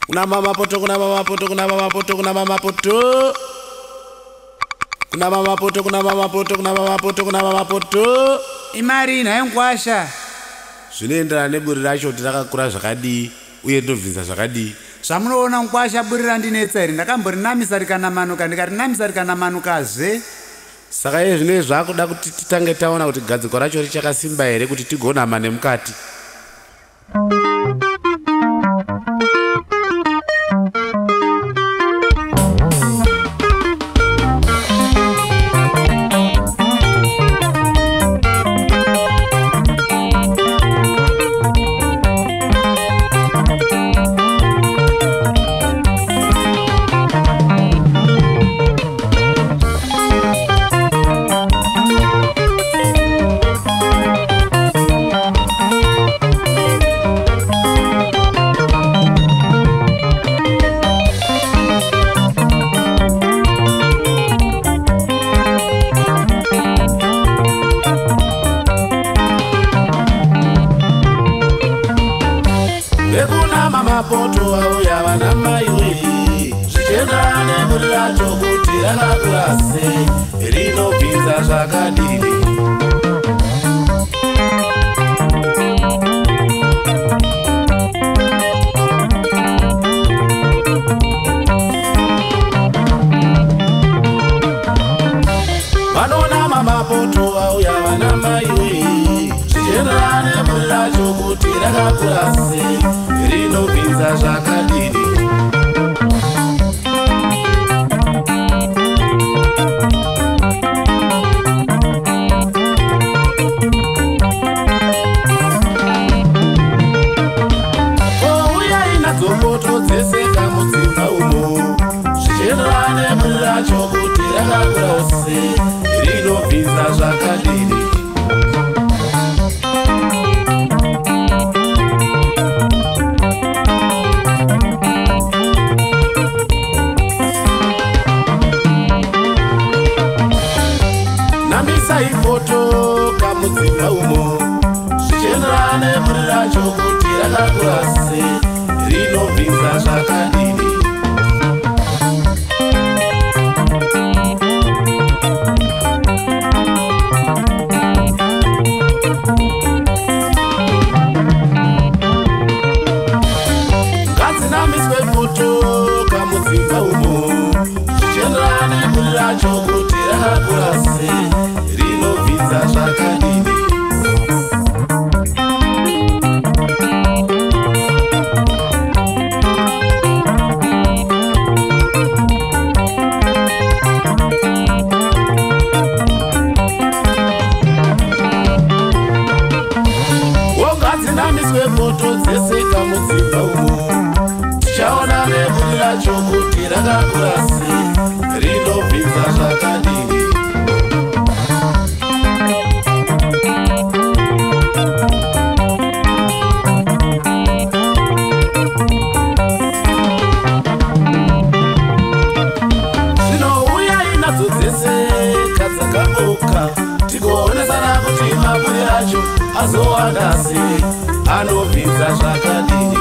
Kuna mama poto, kuna mama poto, kuna mama poto, kuna mama poto. Kuna mama poto, kuna mama poto, kuna mama poto, kuna mama poto. Imari nayo ngwasha. Zvinoenderana neburi racho kuti rakakura zvakadii uye ndobvisa zvakadii. Zvamunoona ngwasha buri randinetsa here ndakamborinamisa rikanamanuka ndikarinamisa rikanamanuka-zve. Saka iye zvino zvakuda kuti titange taona kuti gadziko racho richakasimba here kuti tigonama nemukati. Poto auya vana mai wei zvichienderana neburi racho kuti rakakura sei rinobvisa zvakadini. Vanona mama poto auya vana mai wei zvichienderana neburi racho kuti rakakura sei rinobvisa zvakadini. Uyai nadzo poto dzese kamudzimba umo zvichienderana neburi racho kuti rakakura sei rinobvisa zvakadini. Ipoto kamudzimba umo zvichienderana neburi racho kuti rakakura sei rinobvisa zvakadini. Ngadzinamiswe poto kamudzimba umo zvichienderana neburi racho kuti rakakura sei rinobvisa zvakadini. Ngadzinamiswe poto dzese kamudzimba umo tichaona neburi racho kuti rakakura sei rinobvisa zvakadini. Tikoonesa kuti maburi acho azowanda sei anobvisa zvakadini.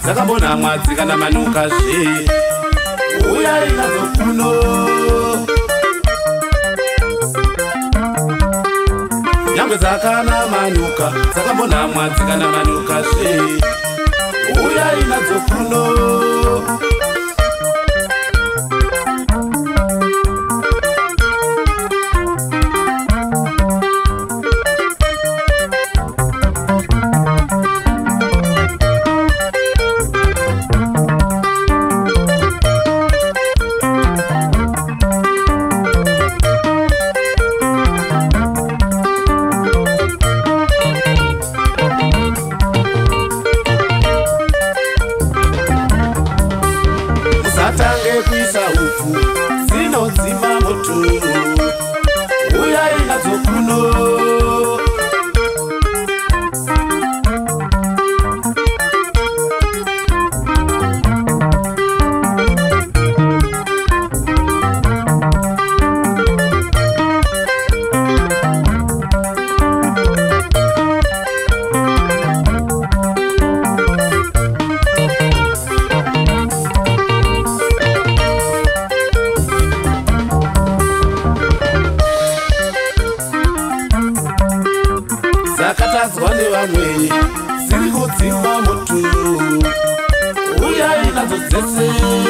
dzakambona mwadzi kana manukazve uyai nadzo kuno nyangwe dzakana manuka dzakambona mwadzi kana manukazve uyai nadzo kuno Satange kuisa ufu dzinodzima moto uyai nadzo kuno dzakatadzwa nevamwe dziri kudzima moto uyai nadzo dzese